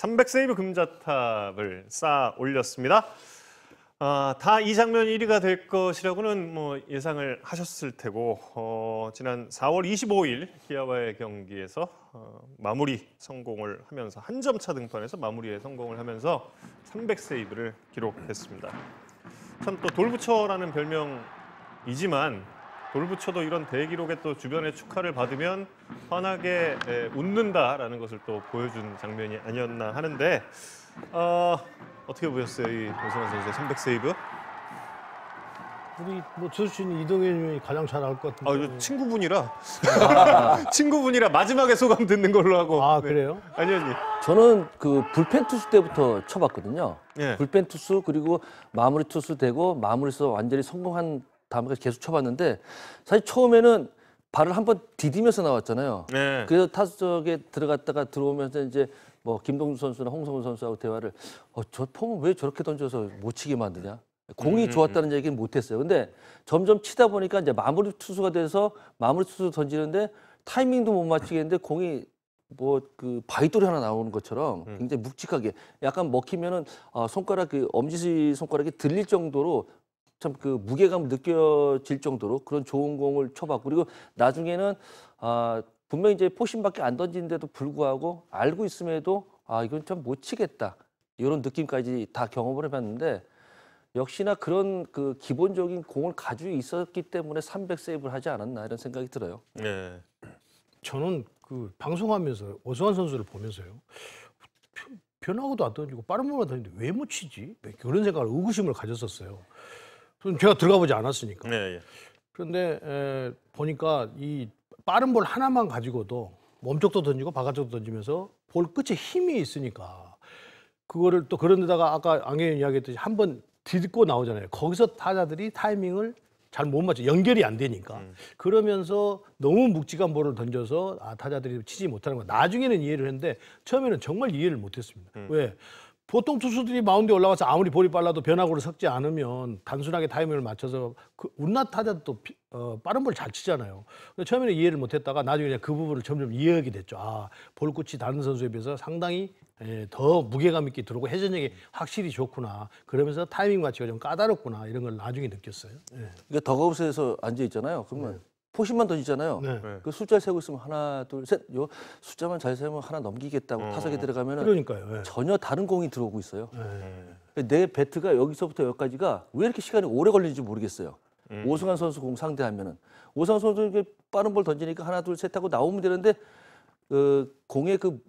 300세이브 금자탑을 쌓아 올렸습니다. 다 이 장면 1위가 될 것이라고는 뭐 예상을 하셨을 테고 지난 4월 25일 기아와의 경기에서 마무리 성공을 하면서 한 점 차 등판에서 마무리에 성공을 하면서 300세이브를 기록했습니다. 참 또 돌부처라는 별명이지만 돌부처도 이런 대기록에 또 주변의 축하를 받으면 환하게 웃는다라는 것을 또 보여준 장면이 아니었나 하는데 어떻게 보셨어요, 이 오승환 선수의 300세이브? 우리 뭐 주신 이동현 님이 가장 잘 알 것 같은데. 저 친구분이라 친구분이라 마지막에 소감 듣는 걸로 하고. 아 그래요? 아니요, 아니. 저는 그 불펜 투수 때부터 쳐봤거든요. 예. 불펜 투수 그리고 마무리 투수 되고 마무리에서 완전히 성공한 다음에 계속 쳐봤는데 사실 처음에는 발을 한번 디디면서 나왔잖아요. 네. 그래서 타석에 들어갔다가 들어오면서 이제 뭐 김동주 선수나 홍성훈 선수하고 대화를 저 폼은 왜 저렇게 던져서 못 치게 만드냐? 공이 좋았다는 얘기는 못했어요. 근데 점점 치다 보니까 이제 마무리 투수가 돼서 마무리 투수 던지는데 타이밍도 못 맞추겠는데 공이 뭐 그 바위돌이 하나 나오는 것처럼 굉장히 묵직하게 약간 먹히면은 손가락 그 엄지 손가락이 들릴 정도로 참 그 무게감 느껴질 정도로 그런 좋은 공을 쳐봤고 그리고 나중에는 분명히 이제 포심밖에 안 던지는데도 불구하고 알고 있음에도 이건 참 못 치겠다 이런 느낌까지 다 경험을 해봤는데 역시나 그런 그 기본적인 공을 가지고 있었기 때문에 300세이브를 하지 않았나 이런 생각이 들어요. 네. 저는 그 방송하면서 오승환 선수를 보면서요. 변화구도 안 던지고 빠른 볼만 던지는데 왜 못 치지? 그런 생각을 의구심을 가졌었어요. 제가 들어가 보지 않았으니까. 네. 그런데 보니까 이 빠른 볼 하나만 가지고도 몸쪽도 던지고 바깥쪽도 던지면서 볼 끝에 힘이 있으니까 그거를 또 그런 데다가 아까 안경이 이야기했듯이 한번 딛고 나오잖아요. 거기서 타자들이 타이밍을 잘 못 맞춰 연결이 안 되니까 그러면서 너무 묵직한 볼을 던져서 타자들이 치지 못하는 거 나중에는 이해를 했는데 처음에는 정말 이해를 못했습니다. 왜? 보통 투수들이 마운드에 올라가서 아무리 볼이 빨라도 변화구를 섞지 않으면 단순하게 타이밍을 맞춰서 그 운나 타자도 빠른 볼 잘 치잖아요. 근데 처음에는 이해를 못했다가 나중에 그냥 그 부분을 점점 이해하게 됐죠. 볼끝이 다른 선수에 비해서 상당히 더 무게감 있게 들어오고 회전력이 확실히 좋구나. 그러면서 타이밍 맞추기가 좀 까다롭구나. 이런 걸 나중에 느꼈어요. 그러니까 더가웃에서 앉아 있잖아요. 그러면 포심만 던지잖아요. 네. 그 숫자 세고 있으면 하나, 둘, 셋. 요 숫자만 잘 세면 하나 넘기겠다고 타석에 들어가면은 그러니까요. 전혀 다른 공이 들어오고 있어요. 내 배트가 여기서부터 여기까지가 왜 이렇게 시간이 오래 걸리는지 모르겠어요. 오승환 선수 공 상대하면은 오승환 선수 빠른 볼 던지니까 하나, 둘, 셋 하고 나오면 되는데 공의 그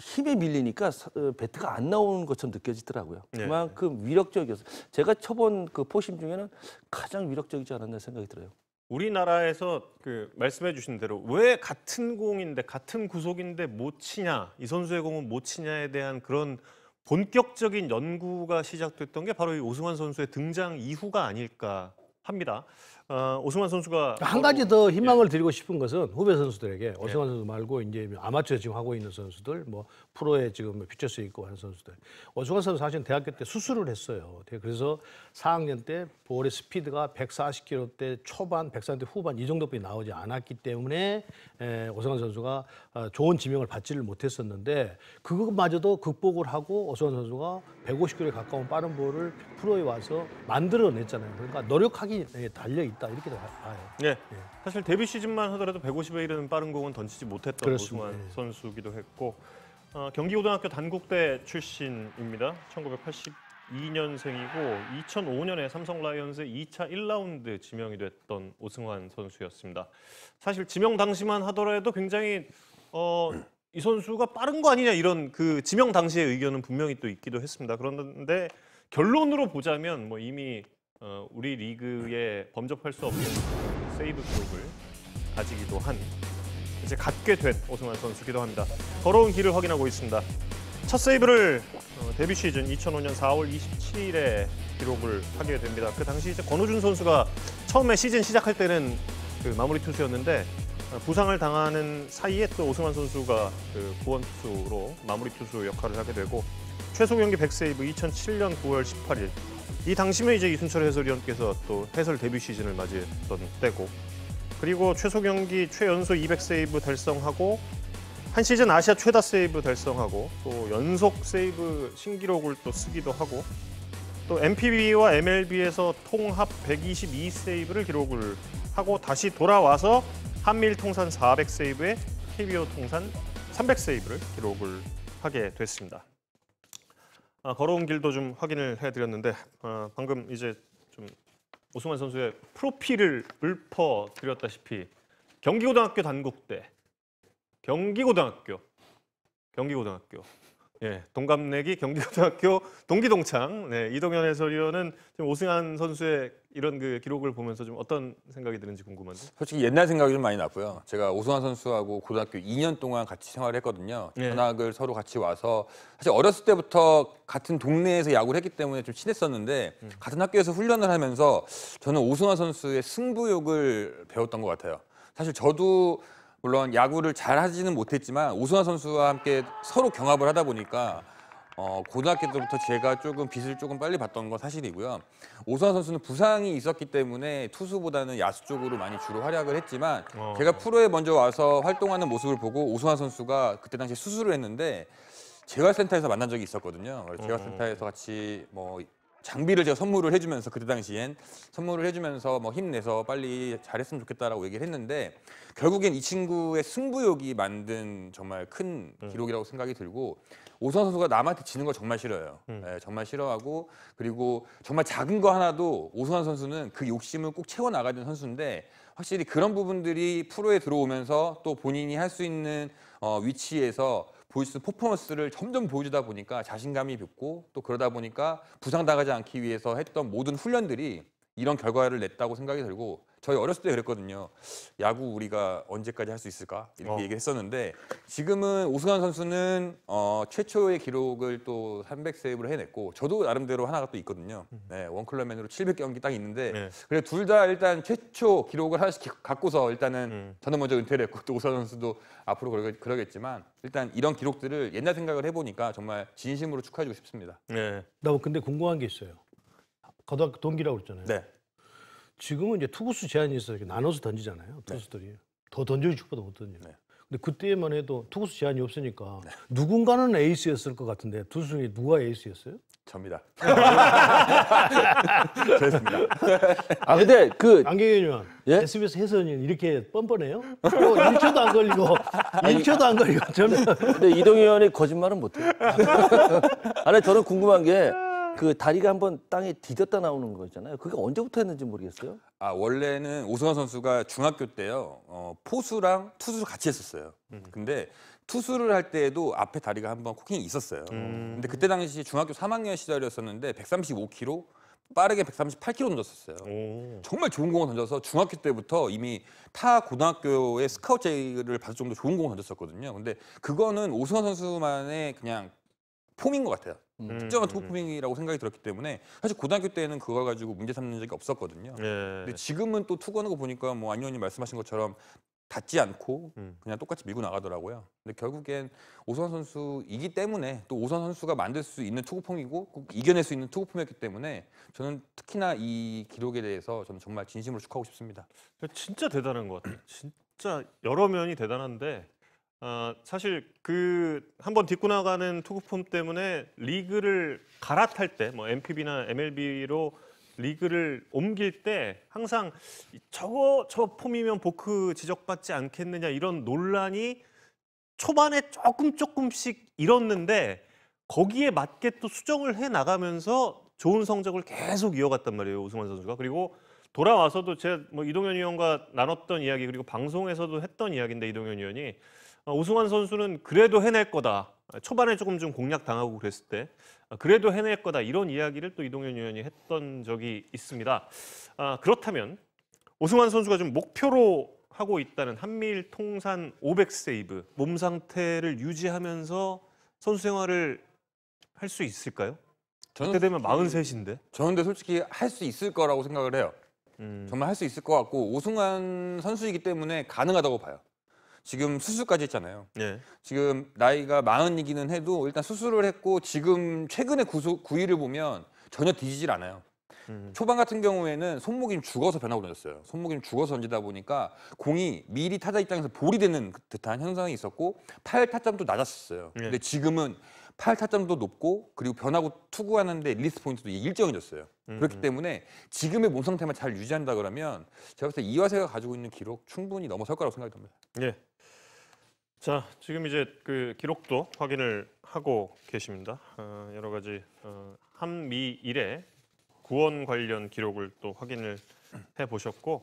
힘에 밀리니까 배트가 안 나오는 것처럼 느껴지더라고요. 그만큼 위력적이었어요. 제가 쳐본 그 포심 중에는 가장 위력적이지 않았나 생각이 들어요. 우리나라에서 그 말씀해 주신 대로 왜 같은 공인데 같은 구속인데 못 치냐, 이 선수의 공은 못 치냐에 대한 그런 본격적인 연구가 시작됐던 게 바로 이 오승환 선수의 등장 이후가 아닐까 합니다. 오승환 선수가 한 가지 더 희망을 드리고 싶은 것은 후배 선수들에게 오승환 선수 말고 이제 아마추어 지금 하고 있는 선수들, 뭐 프로에 지금 퓨처스 있고 하는 선수들. 오승환 선수 사실 대학교 때 수술을 했어요. 그래서 4학년 때 볼의 스피드가 140km대 초반, 130km 후반 이 정도밖에 나오지 않았기 때문에 오승환 선수가 좋은 지명을 받지를 못했었는데 그것마저도 극복을 하고 오승환 선수가 150km에 가까운 빠른 볼을 프로에 와서 만들어냈잖아요. 그러니까 노력하기 달려 있다 이렇게 봐요. 네. 사실 데뷔 시즌만 하더라도 150에 이르는 빠른 공은 던지지 못했던 그렇습니다. 오승환 선수기도 했고 경기고등학교 단국대 출신입니다. 1982년생이고 2005년에 삼성 라이온즈의 2차 1라운드 지명이 됐던 오승환 선수였습니다. 사실 지명 당시만 하더라도 굉장히 이 선수가 빠른 거 아니냐 이런 그 지명 당시의 의견은 분명히 또 있기도 했습니다. 그런데 결론으로 보자면 뭐 이미 우리 리그에 범접할 수 없는 세이브 기록을 가지기도 한 이제 갖게 된 오승환 선수기도 합니다. 걸어온 길을 확인하고 있습니다. 첫 세이브를 데뷔 시즌 2005년 4월 27일에 기록을 하게 됩니다. 그 당시 이제 권호준 선수가 처음에 시즌 시작할 때는 그 마무리 투수였는데 부상을 당하는 사이에 또 오승환 선수가 그 구원 투수로 마무리 투수 역할을 하게 되고 최소 경기 100세이브 2007년 9월 18일 이 당시면 이제 이순철 해설위원께서 또 해설 데뷔 시즌을 맞이했던 때고 그리고 최소 경기 최연소 200세이브 달성하고 한 시즌 아시아 최다 세이브 달성하고 또 연속 세이브 신기록을 또 쓰기도 하고 또 NPB와 MLB에서 통합 122 세이브를 기록을 하고 다시 돌아와서 한미일 통산 400 세이브에 KBO 통산 300 세이브를 기록을 하게 됐습니다. 걸어온 길도 좀 확인을 해드렸는데 방금 이제 좀 오승환 선수의 프로필을 읊어드렸다시피 경기고등학교 단국대, 경기고등학교, 예, 동갑내기 경기고등학교 동기동창. 네, 이동현 해설위원은 지금 오승환 선수의 이런 그 기록을 보면서 좀 어떤 생각이 드는지 궁금한데. 솔직히 옛날 생각이 좀 많이 났고요. 제가 오승환 선수하고 고등학교 2년 동안 같이 생활을 했거든요. 예. 전학을 서로 같이 와서 사실 어렸을 때부터 같은 동네에서 야구를 했기 때문에 좀 친했었는데 같은 학교에서 훈련을 하면서 저는 오승환 선수의 승부욕을 배웠던 것 같아요. 사실 저도 물론 야구를 잘 하지는 못했지만 오승환 선수와 함께 서로 경합을 하다 보니까 고등학교 때부터 제가 조금 빛을 조금 빨리 봤던 건 사실이고요. 오승환 선수는 부상이 있었기 때문에 투수보다는 야수 쪽으로 많이 주로 활약을 했지만 제가 프로에 먼저 와서 활동하는 모습을 보고 오승환 선수가 그때 당시에 수술을 했는데 재활센터에서 만난 적이 있었거든요. 재활센터에서 같이 뭐 장비를 제가 선물을 해주면서 그때 당시엔 선물을 해주면서 뭐 힘내서 빨리 잘했으면 좋겠다라고 얘기를 했는데 결국엔 이 친구의 승부욕이 만든 정말 큰 기록이라고 생각이 들고 오승환 선수가 남한테 지는 걸 정말 싫어해요. 네, 정말 싫어하고 그리고 정말 작은 거 하나도 오승환 선수는 그 욕심을 꼭 채워나가야 되는 선수인데 확실히 그런 부분들이 프로에 들어오면서 또 본인이 할 수 있는 위치에서 보일 수 있는 퍼포먼스를 점점 보여주다 보니까 자신감이 붙고 또 그러다 보니까 부상당하지 않기 위해서 했던 모든 훈련들이 이런 결과를 냈다고 생각이 들고 저희 어렸을 때 그랬거든요. 야구 우리가 언제까지 할 수 있을까? 이렇게 얘기를 했었는데 지금은 오승환 선수는 최초의 기록을 또 300 세이브를 해냈고 저도 나름대로 하나가 또 있거든요. 네, 원클럽맨으로 700경기 딱 있는데 네. 그래 둘 다 일단 최초 기록을 하나씩 갖고서 일단은 저는 먼저 은퇴를 했고 또 오승환 선수도 앞으로 그러겠지만 일단 이런 기록들을 옛날 생각을 해보니까 정말 진심으로 축하해주고 싶습니다. 네. 나 근데 궁금한 게 있어요. 고등학교 동기라고 그랬잖아요. 네. 지금은 이제 투구수 제한이 있어서 이렇게 나눠서 던지잖아요. 투수들이 더 던지고 싶어도 못 던져요. 네. 근데 그때만 해도 투구수 제한이 없으니까 누군가는 에이스였을 것 같은데 투수 중에 누가 에이스였어요? 접니다. 그렇습니다. 아 근데 그 안경현 의원, 예? SBS 해설위원 이렇게 뻔뻔해요? 또 1초도 안 걸리고 1초도 안 걸리고 저는 근데 이동현 의원이 거짓말은 못해요. 아니 저는 궁금한 게 그 다리가 한번 땅에 디뎠다 나오는 거 있잖아요. 그게 언제부터 했는지 모르겠어요. 원래는 오승환 선수가 중학교 때요 포수랑 투수를 같이 했었어요. 근데 투수를 할 때에도 앞에 다리가 한번 코킹이 있었어요. 근데 그때 당시 중학교 3학년 시절이었었는데 135km, 빠르게 138km 던졌었어요. 정말 좋은 공을 던져서 중학교 때부터 이미 타 고등학교의 스카우트 제의를 받을 정도 좋은 공을 던졌었거든요. 근데 그거는 오승환 선수만의 그냥 폼인 것 같아요. 특정한 투구 폼이라고 생각이 들었기 때문에 사실 고등학교 때는 그걸 가지고 문제 삼는 적이 없었거든요. 네. 근데 지금은 또 투구하는 거 보니까 뭐 안 의원님 말씀하신 것처럼 닿지 않고 그냥 똑같이 밀고 나가더라고요. 근데 결국엔 오승환 선수이기 때문에 또 오승환 선수가 만들 수 있는 투구폼이고 꼭 이겨낼 수 있는 투구폼이었기 때문에 저는 특히나 이 기록에 대해서 저는 정말 진심으로 축하하고 싶습니다. 진짜 대단한 것 같아요. 진짜 여러 면이 대단한데 사실 그 한번 딛고 나가는 투구폼 때문에 리그를 갈아탈 때 뭐 NPB나 MLB로 리그를 옮길 때 항상 저 폼이면 보크 지적받지 않겠느냐 이런 논란이 초반에 조금씩 일었는데 거기에 맞게 또 수정을 해 나가면서 좋은 성적을 계속 이어갔단 말이에요, 오승환 선수가. 그리고 돌아와서도 제가 뭐 이동현 의원과 나눴던 이야기 그리고 방송에서도 했던 이야기인데 이동현 의원이 오승환 선수는 그래도 해낼 거다. 초반에 조금 좀 공략 당하고 그랬을 때 그래도 해낼 거다 이런 이야기를 또 이동현 의원이 했던 적이 있습니다. 그렇다면 오승환 선수가 좀 목표로 하고 있다는 한미일 통산 500 세이브 몸 상태를 유지하면서 선수 생활을 할 수 있을까요? 그때 되면 43인데. 저는 근데 솔직히 할 수 있을 거라고 생각을 해요. 정말 할 수 있을 것 같고 오승환 선수이기 때문에 가능하다고 봐요. 지금 수술까지 했잖아요. 네. 지금 나이가 40이기는 해도 일단 수술을 했고 지금 최근의 구위를 보면 전혀 뒤지질 않아요. 초반 같은 경우에는 손목이 좀 죽어서 변화구 던졌어요. 손목이 좀 죽어서 던지다 보니까 공이 미리 타자 입장에서 볼이 되는 듯한 현상이 있었고 타율 타점도 낮았었어요. 근데 지금은 타율 타점도 높고 그리고 변화구 투구하는데 릴리스 포인트도 일정해졌어요. 그렇기 때문에 지금의 몸 상태만 잘 유지한다 그러면 제가 봤을 때 이화세가 가지고 있는 기록 충분히 넘어설 거라고 생각이 듭니다. 예. 자, 지금 이제 그 기록도 확인을 하고 계십니다. 여러 가지 한미일의 구원 관련 기록을 또 확인을 해 보셨고